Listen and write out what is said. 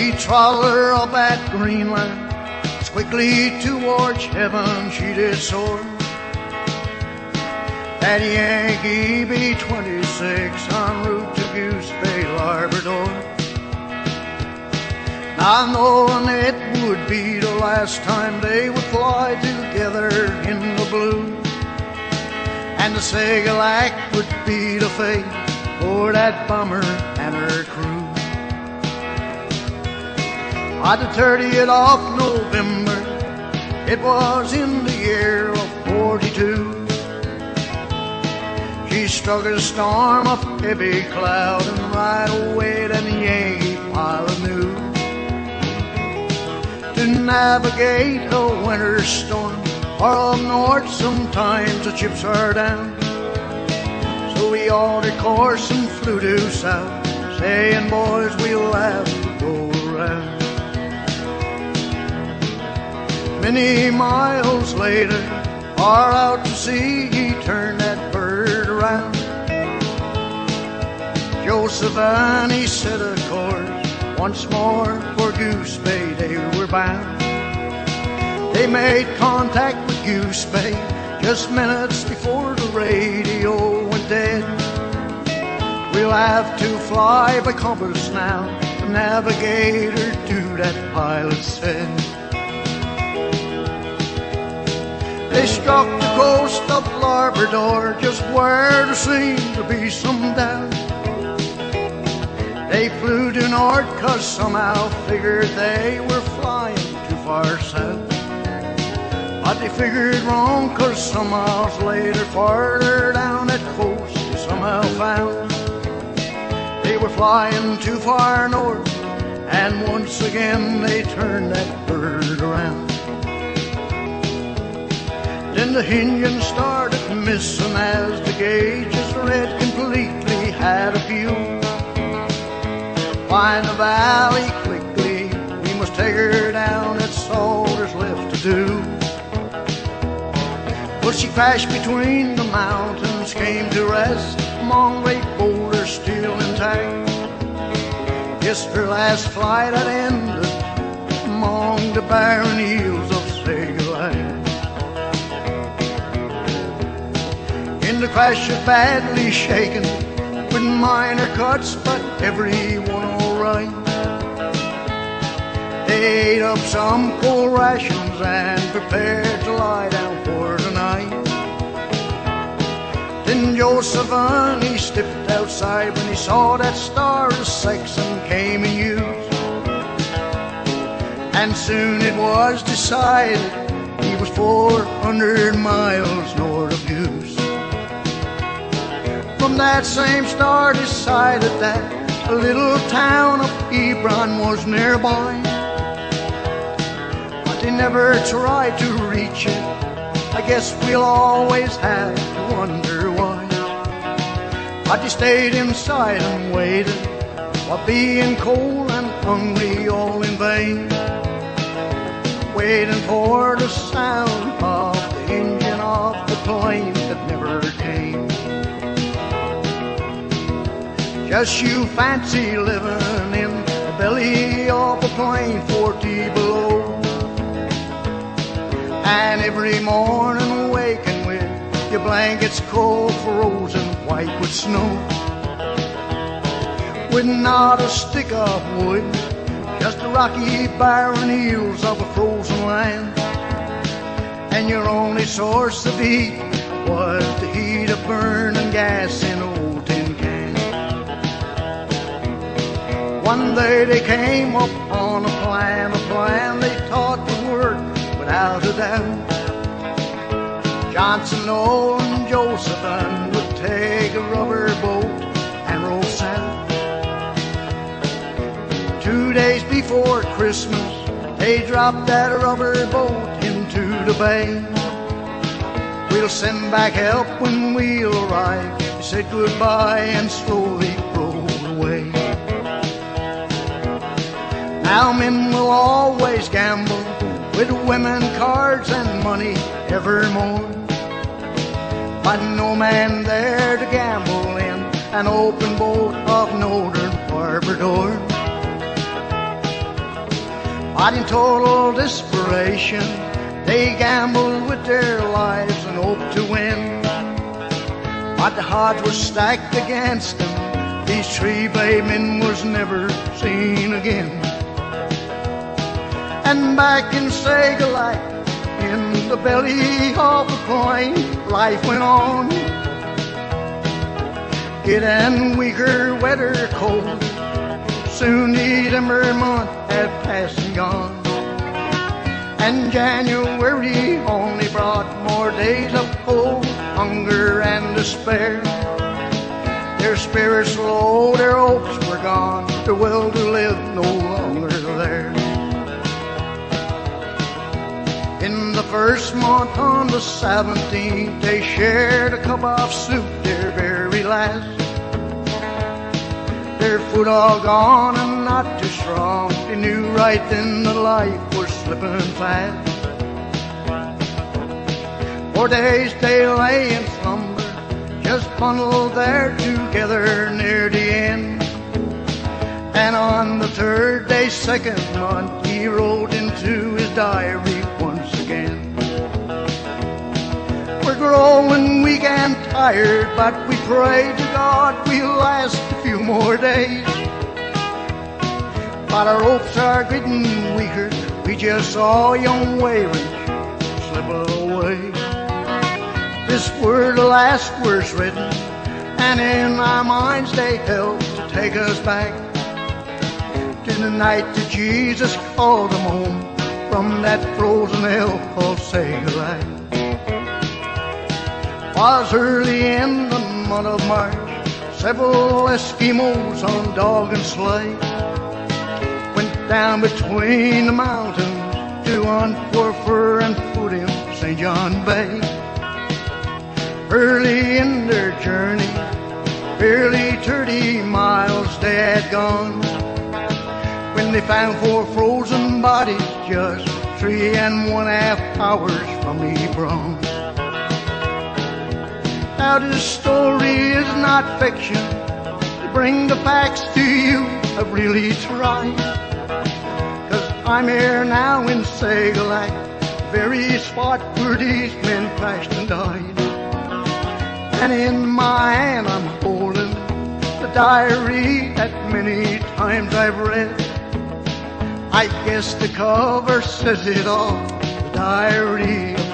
He trotted her up that green line, as quickly towards heaven she did soar. That Yankee B-26 en route to Goose Bay, Labrador. Now knowing it would be the last time they would fly together in the blue, and the Sigilac would be the fate for that bomber and her crew. On the 30th of November, it was in the year of 42. She struck a storm of heavy cloud, and right away that Yankee pilot knew to navigate a winter storm. Far up north, sometimes the chips are down. So we altered course and flew due south, saying, boys, we'll have to go around. Many miles later, far out to sea, he turned that bird around. Joseph and he set a course once more for Goose Bay they were bound. They made contact with Goose Bay just minutes before the radio went dead. We'll have to fly by compass now, the navigator to that pilot said. They struck the coast of Labrador, just where there seemed to be some doubt. They flew due north, cause somehow figured they were flying too far south. But they figured wrong, cause some miles later, farther down that coast, they somehow found they were flying too far north, and once again they turned that bird around. Then the engine started missing as the gauges read completely had a view. Find the valley quickly, we must take her down, that's all there's left to do. Well, she crashed between the mountains, came to rest among great boulders still intact. Yes, her last flight had ended among the barren hills of Sigilac. In the crash was badly shaken, with minor cuts, but everyone alright. They ate up some cold rations and prepared to lie down for the night. Then Joseph and he stepped outside when he saw that star of Saxon came in use. And soon it was decided he was 400 miles north of Goose. From that same star decided that a little town of Hebron was nearby. But they never tried to reach it, I guess we'll always have to wonder why. But they stayed inside and waited, while being cold and hungry all in vain, waiting for the sound of the engine of the plane that never came. Just you fancy living in the belly of a plane 40 below, and every morning waking with your blankets cold, frozen white with snow, with not a stick of wood, just the rocky barren hills of a frozen land. And your only source of heat was the heat of burning gas in old tin cans. One day they came up on a plan they thought would work without a doubt. Johnson, Noel, and Josephine would take a rubber boat and roll south. 2 days before Christmas, they dropped that rubber boat into the bay. We'll send back help when we'll arrive, they said goodbye and slowly rolled away. Now men will always gamble with women, cards, and money evermore, but no man there to gamble in an open boat of northern Labrador. in total desperation, they gambled with their lives and hoped to win. But the odds were stacked against them. These three brave men was never seen again. And back in Sega Light, in the belly of the plane, life went on. Getting weaker, wetter, cold. Soon December month had passed and gone. And January only brought more days of cold, hunger and despair. Their spirits low, their hopes were gone, their will to live no longer there. In the first month, on the 17th, they shared a cup of soup, their very last. Their food all gone and not too strong, they knew right then that life was slipping fast. 4 days they lay in slumber, just bundled there together near the end. And on the 3rd day, 2nd month, he wrote into his diary once again. We're growing weak and tired, but we pray to God we'll last a few more days. But our hopes are getting weaker, we just saw young Wayland slip away. This were the last words written, and in our minds they helped to take us back to the night that Jesus called them home from that frozen hell called Sega Light. Was early in the month of March, several Eskimos on dog and sleigh went down between the mountains to hunt for fur and food in St. John Bay. Early in their journey, barely 30 miles they had gone, when they found 4 frozen bodies just 3.5 hours from Hebron. Now this story is not fiction, to bring the facts to you I've really tried. 'Cause I'm here now in Sega Light, very spot where these men crashed and died. And in my hand I'm holding the diary that many times I've read. I guess the cover says it all, the diary of